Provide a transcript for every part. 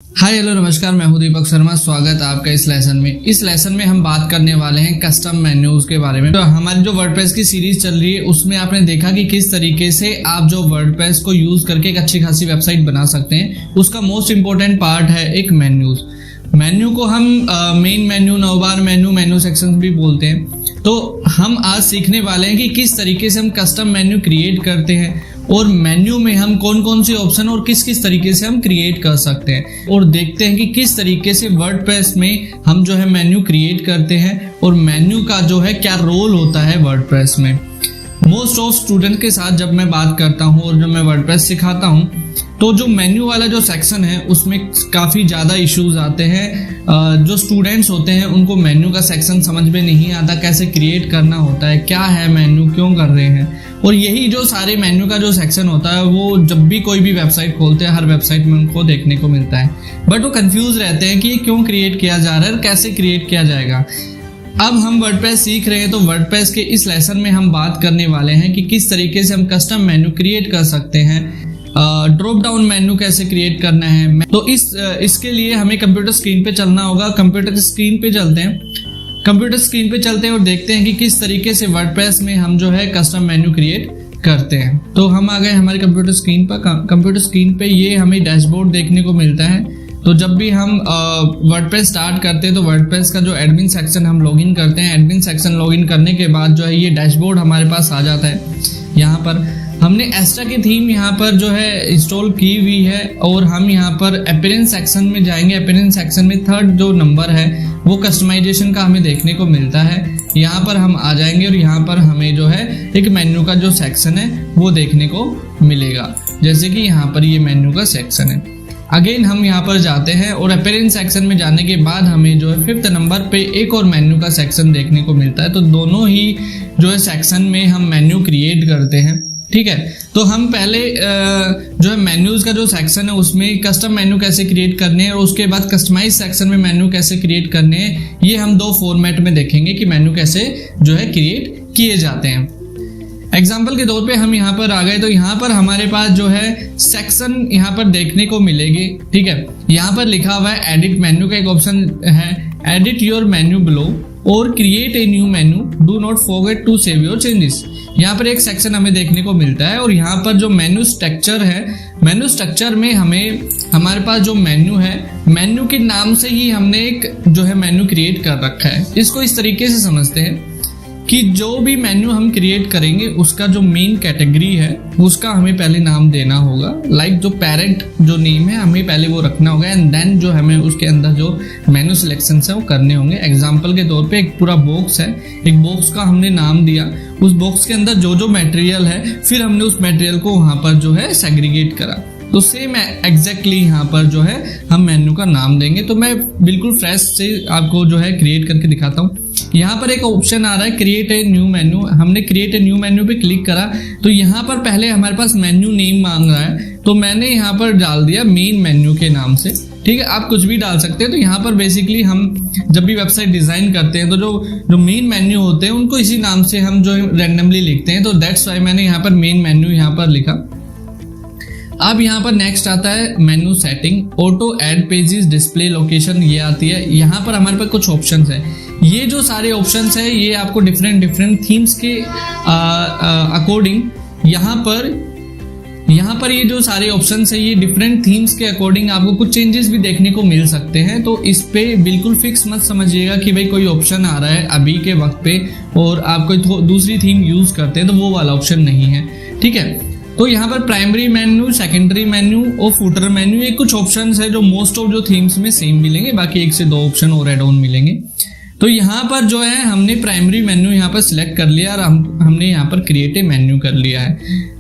Hi hello नमस्कार, मैं हूं दीपक शर्मा। स्वागत है आपका इस लेसन में। इस लेसन में हम बात करने वाले हैं कस्टम मेन्यूज के बारे में। तो हमारी जो वर्डप्रेस की सीरीज चल रही है उसमें आपने देखा कि किस तरीके से आप जो वर्डप्रेस को यूज करके एक अच्छी खासी वेबसाइट बना सकते हैं। उसका मोस्ट इंपॉर्टेंट पार्ट है एक मेन्यूज। मेन्यू को हम main menu, navbar menu, menu section भी बोलते हैं। तो हम आज सीखने वाले हैं कि किस तरीके से हम कस्टम मेन्यू क्रिएट करते हैं और मेन्यू में हम कौन कौन से ऑप्शन और किस किस तरीके से हम क्रिएट कर सकते हैं, और देखते हैं कि किस तरीके से वर्डप्रेस में हम जो है मेन्यू क्रिएट करते हैं और मेन्यू का जो है क्या रोल होता है वर्डप्रेस में। मोस्ट ऑफ स्टूडेंट के साथ जब मैं बात करता हूं और जब मैं वर्डप्रेस सिखाता हूं तो जो मेन्यू वाला जो सेक्शन है उसमें काफ़ी ज़्यादा इश्यूज आते हैं। जो स्टूडेंट्स होते हैं उनको मेन्यू का सेक्शन समझ में नहीं आता, कैसे क्रिएट करना होता है, क्या है मेन्यू, क्यों कर रहे हैं। और यही जो सारे मेन्यू का जो सेक्शन होता है वो जब भी कोई भी वेबसाइट खोलते हैं हर वेबसाइट में उनको देखने को मिलता है, बट वो कंफ्यूज रहते हैं कि ये क्यों क्रिएट किया जा रहा है और कैसे क्रिएट किया जाएगा। अब हम वर्डप्रेस सीख रहे हैं तो वर्डप्रेस के इस लेसन में हम बात करने वाले हैं कि किस तरीके से हम कस्टम मेन्यू क्रिएट कर सकते हैं, ड्रॉप डाउन मेन्यू कैसे क्रिएट करना है। तो इसके लिए हमें कंप्यूटर स्क्रीन पे चलना होगा। कंप्यूटर स्क्रीन पे चलते हैं और देखते हैं कि किस तरीके से वर्डप्रेस में हम जो है कस्टम मेन्यू क्रिएट करते हैं। तो हम आ गए हमारे कंप्यूटर स्क्रीन पर। कंप्यूटर स्क्रीन पे ये हमें डैशबोर्ड देखने को मिलता है। तो जब भी हम वर्डप्रेस स्टार्ट करते हैं तो वर्डप्रेस का जो एडमिन सेक्शन हम लॉगिन करते हैं, एडमिन सेक्शन लॉगिन करने के बाद जो है ये डैशबोर्ड हमारे पास आ जाता है। यहाँ पर हमने एस्ट्रा की थीम यहाँ पर जो है इंस्टॉल की हुई है और हम यहाँ पर अपीयरेंस सेक्शन में जाएंगे। अपीयरेंस सेक्शन में थर्ड जो नंबर है वो कस्टमाइजेशन का हमें देखने को मिलता है। यहाँ पर हम आ जाएंगे और यहाँ पर हमें जो है एक मेन्यू का जो सेक्शन है वो देखने को मिलेगा, जैसे कि यहाँ पर ये मेन्यू का सेक्शन है। अगेन हम यहाँ पर जाते हैं और अपीयरेंस सेक्शन में जाने के बाद हमें जो है फिफ्थ नंबर पे एक और मेन्यू का सेक्शन देखने को मिलता है। तो दोनों ही जो है सेक्शन में हम मेन्यू क्रिएट करते हैं, ठीक है। तो हम पहले जो है मेन्यूज का जो सेक्शन है उसमें कस्टम मेन्यू कैसे क्रिएट करने हैं और उसके बाद कस्टमाइज सेक्शन में मेन्यू कैसे क्रिएट करने हैं, ये हम दो फॉर्मेट में देखेंगे कि मेन्यू कैसे जो है क्रिएट किए जाते हैं। एग्जाम्पल के तौर पे हम यहाँ पर आ गए तो यहाँ पर हमारे पास जो है सेक्शन यहाँ पर देखने को मिलेगी, ठीक है। यहाँ पर लिखा हुआ है एडिट मेन्यू का एक ऑप्शन है, एडिट योर मेन्यू बिलो और create a new menu, do not forget to save your changes. यहाँ पर एक सेक्शन हमें देखने को मिलता है और यहाँ पर जो मेन्यू स्ट्रक्चर है, मेन्यू स्ट्रक्चर में हमारे पास जो मेन्यू है, मेन्यू के नाम से ही हमने एक जो है मेन्यू क्रिएट कर रखा है। इसको इस तरीके से समझते हैं कि जो भी मेन्यू हम क्रिएट करेंगे उसका जो मेन कैटेगरी है उसका हमें पहले नाम देना होगा। लाइक जो पेरेंट जो नेम है हमें पहले वो रखना होगा एंड देन जो हमें उसके अंदर जो मेन्यू सिलेक्शन है वो करने होंगे। एग्जांपल के तौर पे एक पूरा बॉक्स है, एक बॉक्स का हमने नाम दिया, उस बॉक्स के अंदर जो जो मटेरियल है फिर हमने उस मटेरियल को वहाँ पर जो है सेग्रीगेट करा। तो सेम एग्जैक्टली यहाँ पर जो है हम मेन्यू का नाम देंगे। तो मैं बिल्कुल फ्रेश से आपको जो है क्रिएट करके दिखाता हूँ। यहाँ पर एक ऑप्शन आ रहा है क्रिएट ए न्यू मेन्यू। हमने क्रिएट ए न्यू मेन्यू पे क्लिक करा तो यहाँ पर पहले हमारे पास मेन्यू नेम मांग रहा है, तो मैंने यहाँ पर डाल दिया मेन मेन्यू के नाम से, ठीक है। आप कुछ भी डाल सकते हैं। तो यहाँ पर बेसिकली हम जब भी वेबसाइट डिजाइन करते हैं तो जो मेन मेन्यू होते हैं उनको इसी नाम से हम जो रैंडमली लिखते हैं। तो दैट्स वाई मैंने यहाँ पर मेन मेन्यू यहाँ पर लिखा। अब यहाँ पर नेक्स्ट आता है menu setting, auto add pages, display location, ये आती है। यहाँ पर हमारे पास कुछ ऑप्शंस है। ये जो सारे ऑप्शंस है ये आपको डिफरेंट थीम्स के अकॉर्डिंग यहाँ पर ये जो सारे ऑप्शंस है ये डिफरेंट थीम्स के अकॉर्डिंग आपको कुछ चेंजेस भी देखने को मिल सकते हैं। तो इस पे बिल्कुल फिक्स मत समझिएगा कि भाई कोई ऑप्शन आ रहा है अभी के वक्त पे और आप कोई दूसरी थीम यूज करते हैं तो वो वाला ऑप्शन नहीं है, ठीक है। तो यहाँ पर प्राइमरी मेन्यू, सेकेंडरी मेन्यू और फुटर मेन्यू, ये कुछ ऑप्शंस है जो मोस्ट ऑफ जो थीम्स में सेम मिलेंगे, बाकी एक से दो ऑप्शन और एड ऑन मिलेंगे। तो यहाँ पर जो है हमने प्राइमरी मेन्यू यहाँ पर सिलेक्ट कर लिया और हमने यहाँ पर क्रिएट ए मेन्यू कर लिया है,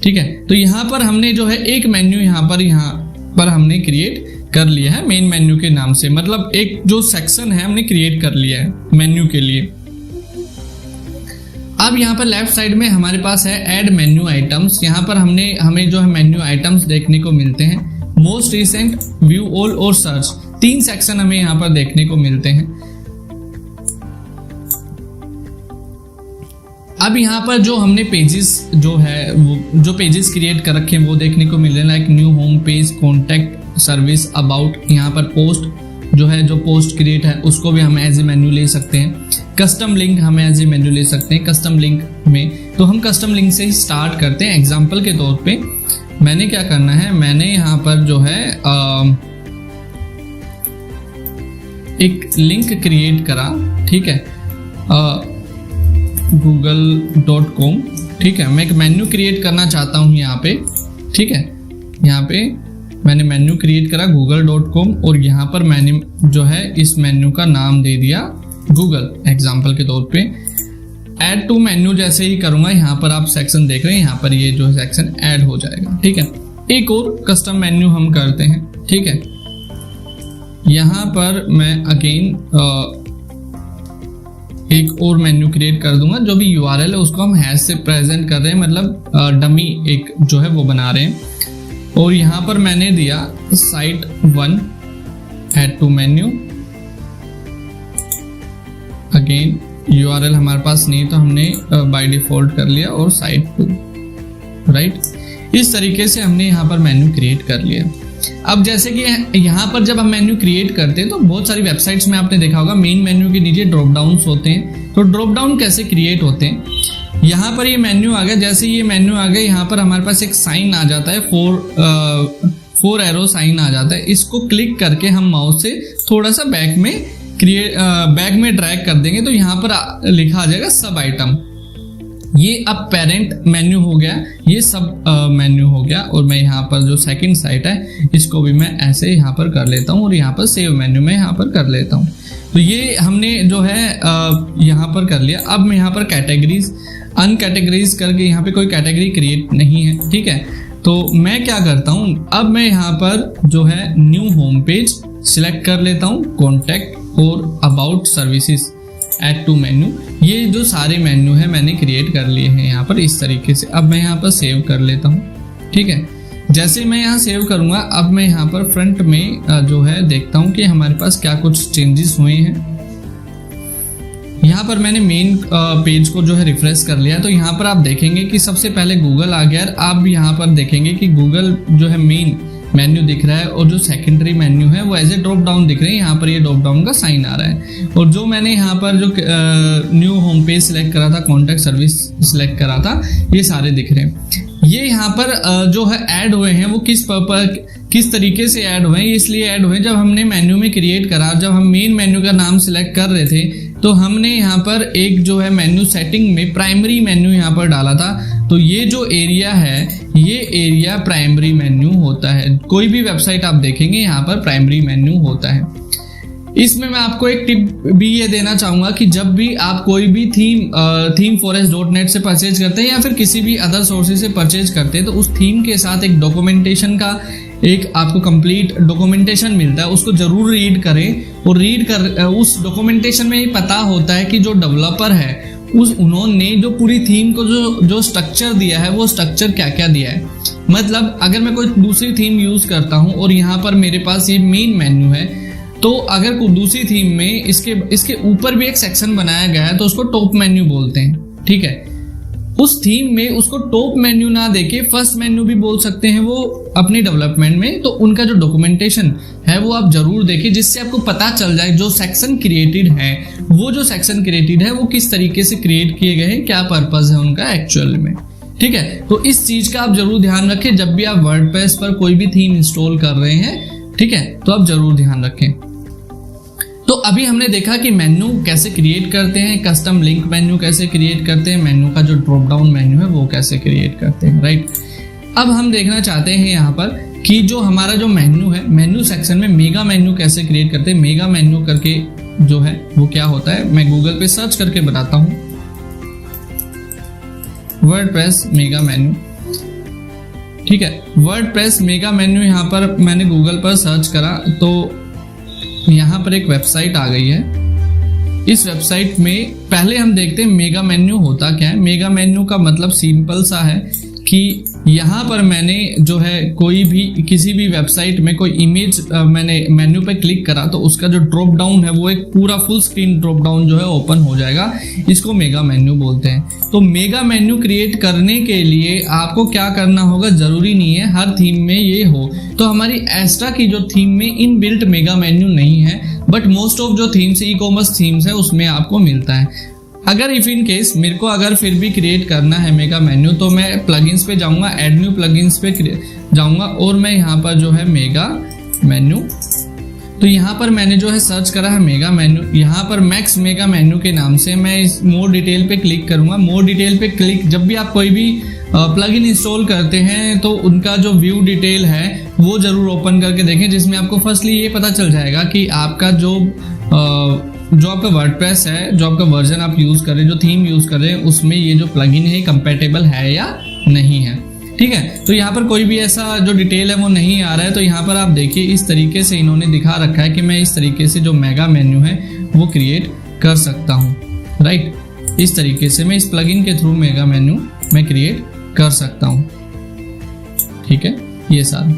ठीक है। तो यहाँ पर हमने जो है एक मेन्यू यहाँ पर हमने क्रिएट कर लिया है मेन मेन्यू के नाम से, मतलब एक जो सेक्शन है हमने क्रिएट कर लिया है मेन्यू के लिए। अब यहाँ पर लेफ्ट साइड में हमारे पास है ऐड मेन्यू आइटम्स। यहाँ पर हमें जो है मेन्यू आइटम्स देखने को मिलते हैं, मोस्ट रिसेंट, व्यू ऑल और सर्च, तीन सेक्शन हमें यहाँ पर देखने को मिलते हैं। अब यहाँ पर जो हमने पेजेस जो है वो जो पेजेस क्रिएट कर रखे हैं वो देखने को मिल रहे हैं, like new home page, contact, service, about, यहाँ पर पोस्ट जो है, जो पोस्ट क्रिएट है उसको भी हम एज ए मेन्यू ले सकते हैं। कस्टम लिंक हम एज ए मेन्यू ले सकते हैं। कस्टम लिंक में तो हम कस्टम लिंक से ही स्टार्ट करते हैं। एग्जाम्पल के तौर पे मैंने क्या करना है, मैंने यहाँ पर जो है एक लिंक क्रिएट करा, ठीक है, google.com, ठीक है। मैं एक मेन्यू क्रिएट करना चाहता हूँ यहाँ पे, ठीक है। यहाँ पे मैंने मेन्यू क्रिएट करा google.com और यहाँ पर मैंने जो है इस मेन्यू का नाम दे दिया गूगल, एग्जाम्पल के तौर पे। ऐड टू मेन्यू जैसे ही करूंगा, यहाँ पर आप सेक्शन देख रहे हैं, यहाँ पर ये जो सेक्शन ऐड हो जाएगा, ठीक है। एक और कस्टम मेन्यू हम करते हैं, ठीक है। यहाँ पर मैं अगेन एक और मेन्यू क्रिएट कर दूंगा। जो भी URL है उसको हम हैश से प्रेजेंट कर रहे हैं, मतलब डमी एक जो है वो बना रहे हैं। और यहाँ पर मैंने दिया site 1 add to menu. Again URL हमारे पास नहीं तो हमने बाय डिफॉल्ट कर लिया, और साइट 2, राइट। इस तरीके से हमने यहाँ पर मेन्यू क्रिएट कर लिया। अब जैसे कि यहाँ पर जब हम मेन्यू क्रिएट करते हैं तो बहुत सारी वेबसाइट्स में आपने देखा होगा मेन मेन्यू के नीचे ड्रॉप डाउन्स होते हैं। तो ड्रॉप डाउन कैसे क्रिएट होते हैं, यहाँ पर ये मेन्यू आ गया। जैसे ये मेन्यू आ गया, यहाँ पर हमारे पास एक साइन आ जाता है, 4 एरो साइन आ जाता है। इसको क्लिक करके हम माउस से थोड़ा सा बैक में ड्रैग कर देंगे तो यहाँ पर लिखा आ जाएगा सब आइटम। ये अब पेरेंट मेन्यू हो गया, ये सब मेन्यू हो गया। और मैं यहाँ पर जो सेकंड साइट है इसको भी मैं ऐसे यहाँ पर कर लेता हूँ और यहाँ पर सेव मेन्यू में यहाँ पर कर लेता हूँ। तो ये हमने जो है यहाँ पर कर लिया। अब मैं यहाँ पर कैटेगरीज अनकैटेगरीज करके, यहाँ पे कोई कैटेगरी क्रिएट नहीं है, ठीक है। तो मैं क्या करता हूँ, अब मैं यहाँ पर जो है न्यू होम पेज सिलेक्ट कर लेता हूँ, कॉन्टैक्ट और about services, add to menu. ये जो सारे मेन्यू है मैंने क्रिएट कर लिए हैं यहाँ पर इस तरीके से। अब मैं यहाँ पर सेव कर लेता हूँ, ठीक है। जैसे मैं यहाँ सेव करूँगा, अब मैं यहाँ पर फ्रंट में जो है देखता हूँ कि हमारे पास क्या कुछ चेंजेस हुए हैं। यहाँ पर मैंने मेन पेज को जो है रिफ्रेश कर लिया, तो यहाँ पर आप देखेंगे कि सबसे पहले गूगल आ गया। आप यहाँ पर देखेंगे कि गूगल जो है मेन मेन्यू दिख रहा है और जो सेकेंडरी मेन्यू है वो एज ए ड्रॉप डाउन दिख रहे हैं। यहाँ पर ये ड्रॉप डाउन का साइन आ रहा है। और जो मैंने यहाँ पर जो न्यू होम पेज सिलेक्ट करा था, कॉन्टैक्ट सर्विस सिलेक्ट करा था, ये सारे दिख रहे हैं। ये यहाँ पर जो है ऐड हुए हैं वो किस तरीके से ऐड हुए हैं, इसलिए ऐड हुए जब हमने मेन्यू में क्रिएट करा, जब हम मेन मेन्यू का नाम सिलेक्ट कर रहे थे तो हमने यहाँ पर एक जो है मेन्यू सेटिंग में प्राइमरी मेन्यू यहाँ पर डाला था। तो ये जो एरिया है, ये एरिया प्राइमरी मेन्यू होता है। कोई भी वेबसाइट आप देखेंगे यहाँ पर प्राइमरी मेन्यू होता है। इसमें मैं आपको एक टिप भी ये देना चाहूँगा कि जब भी आप कोई भी थीम forest.net से परचेज करते हैं या फिर किसी भी अदर सोर्सेज से परचेज करते हैं तो उस थीम के साथ एक डॉक्यूमेंटेशन का एक आपको कंप्लीट डॉक्यूमेंटेशन मिलता है, उसको जरूर रीड करें। और उस डॉक्यूमेंटेशन में ये पता होता है कि जो डेवलपर है उन्होंने जो पूरी थीम को जो स्ट्रक्चर दिया है वो स्ट्रक्चर क्या क्या दिया है। मतलब अगर मैं कोई दूसरी थीम यूज करता हूँ और यहाँ पर मेरे पास ये मेन मेन्यू है, तो अगर कोई दूसरी थीम में इसके ऊपर भी एक सेक्शन बनाया गया है तो उसको टॉप मेन्यू बोलते हैं, ठीक है। उस थीम में उसको टॉप मेन्यू ना देके फर्स्ट मेन्यू भी बोल सकते हैं वो अपनी डेवलपमेंट में। तो उनका जो डॉक्यूमेंटेशन है वो आप जरूर देखिए, जिससे आपको पता चल जाए जो सेक्शन क्रिएटेड है, वो जो सेक्शन क्रिएटेड है वो किस तरीके से क्रिएट किए गए हैं, क्या पर्पस है उनका एक्चुअल में, ठीक है। तो इस चीज का आप जरूर ध्यान रखें जब भी आप वर्डप्रेस पर कोई भी थीम इंस्टॉल कर रहे हैं, ठीक है। तो आप जरूर ध्यान रखें। तो अभी हमने देखा कि मेन्यू कैसे क्रिएट करते हैं, कस्टम लिंक मेन्यू कैसे क्रिएट करते हैं, मेन्यू का जो ड्रॉप डाउन मेन्यू है वो कैसे क्रिएट करते हैं, राइट। अब हम देखना चाहते हैं यहाँ पर कि जो हमारा जो मेन्यू है, मेन्यू सेक्शन में मेगा मेन्यू कैसे क्रिएट करते हैं। मेगा मेन्यू करके जो है वो क्या होता है, मैं गूगल पे सर्च करके बताता हूँ, वर्डप्रेस मेगा मेन्यू, ठीक है। वर्डप्रेस मेगा मेन्यू यहाँ पर मैंने गूगल पर सर्च करा तो यहाँ पर एक वेबसाइट आ गई है। इस वेबसाइट में पहले हम देखते हैं मेगा मेन्यू होता क्या है। मेगा मेन्यू का मतलब सिंपल सा है कि यहाँ पर मैंने जो है कोई भी किसी भी वेबसाइट में कोई इमेज मैंने मेन्यू पे क्लिक करा तो उसका जो ड्रॉप डाउन है वो एक पूरा फुल स्क्रीन ड्रॉप डाउन जो है ओपन हो जाएगा। इसको मेगा मेन्यू बोलते हैं। तो मेगा मेन्यू क्रिएट करने के लिए आपको क्या करना होगा, जरूरी नहीं है हर थीम में ये हो। तो हमारी एस्ट्रा की जो थीम में इनबिल्ट मेगा मेन्यू नहीं है, बट मोस्ट ऑफ जो थीम्स ई कॉमर्स थीम्स है उसमें आपको मिलता है। अगर इफ इन केस मेरे को अगर फिर भी क्रिएट करना है मेगा मेन्यू तो मैं प्लगइन्स पे जाऊंगा, ऐड न्यू प्लगइन्स पे जाऊंगा और मैं यहाँ पर जो है मेगा मेन्यू, तो यहाँ पर मैंने जो है सर्च करा है मेगा मेन्यू। यहाँ पर मैक्स मेगा मेन्यू के नाम से मैं इस मोर डिटेल पे क्लिक करूंगा। मोर डिटेल पे क्लिक, जब भी आप कोई भी प्लगइन इंस्टॉल करते हैं तो उनका जो व्यू डिटेल है वो जरूर ओपन करके देखें, जिसमें आपको फर्स्टली ये पता चल जाएगा कि आपका जो आपका वर्डप्रेस है, जो आपका वर्जन आप यूज़ कर रहे हैं, जो थीम यूज़ कर रहे हैं, उसमें ये जो प्लगइन है कंपैटिबल है या नहीं है। ठीक है, तो यहाँ पर कोई भी ऐसा जो डिटेल है वो नहीं आ रहा है। तो यहाँ पर आप देखिए इस तरीके से इन्होंने दिखा रखा है कि मैं इस तरीके से जो मेगा मेन्यू है वो क्रिएट कर सकता हूँ। राइट, इस तरीके से मैं इस प्लगइन के थ्रू मेगा मेन्यू मैं क्रिएट कर सकता हूँ। ठीक है, ये सारा।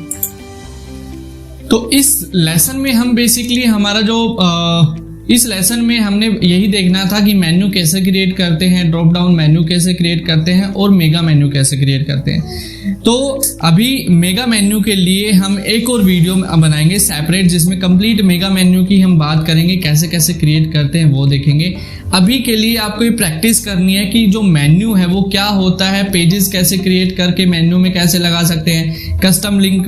तो इस लेसन में हम बेसिकली हमारा जो इस लेसन में हमने यही देखना था कि मेन्यू कैसे क्रिएट करते हैं, ड्रॉप डाउन मेन्यू कैसे क्रिएट करते हैं और मेगा मेन्यू कैसे क्रिएट करते हैं। तो अभी मेगा मेन्यू के लिए हम एक और वीडियो बनाएंगे सेपरेट, जिसमें कंप्लीट मेगा मेन्यू की हम बात करेंगे, कैसे कैसे क्रिएट करते हैं वो देखेंगे। अभी के लिए आपको ये प्रैक्टिस करनी है कि जो मेन्यू है वो क्या होता है, पेजेस कैसे क्रिएट करके मेन्यू में कैसे लगा सकते हैं, कस्टम लिंक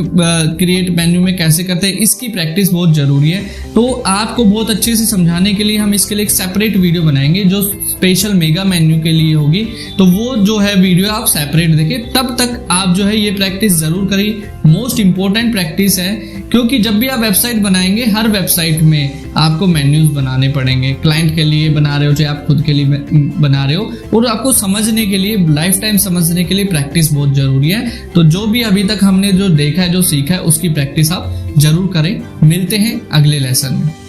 क्रिएट मेन्यू में कैसे करते हैं, इसकी प्रैक्टिस बहुत जरूरी है। तो आपको बहुत अच्छे से समझाने के लिए हम इसके लिए एक सेपरेट वीडियो बनाएंगे जो स्पेशल मेगा मेन्यू के लिए होगी। तो वो जो है वीडियो आप सेपरेट देखें, तब तक आप जो है ये प्रैक्टिस जरूर करिए। मोस्ट इंपॉर्टेंट प्रैक्टिस है, क्योंकि जब भी आप वेबसाइट बनाएंगे हर वेबसाइट में आपको मेन्यूज बनाने पड़ेंगे। क्लाइंट के लिए बना रहे हो चाहे आप खुद के लिए बना रहे हो, और आपको समझने के लिए, लाइफ टाइम समझने के लिए प्रैक्टिस बहुत जरूरी है। तो जो भी अभी तक हमने जो देखा है, जो सीखा है, उसकी प्रैक्टिस आप जरूर करें। मिलते हैं अगले लेसन में।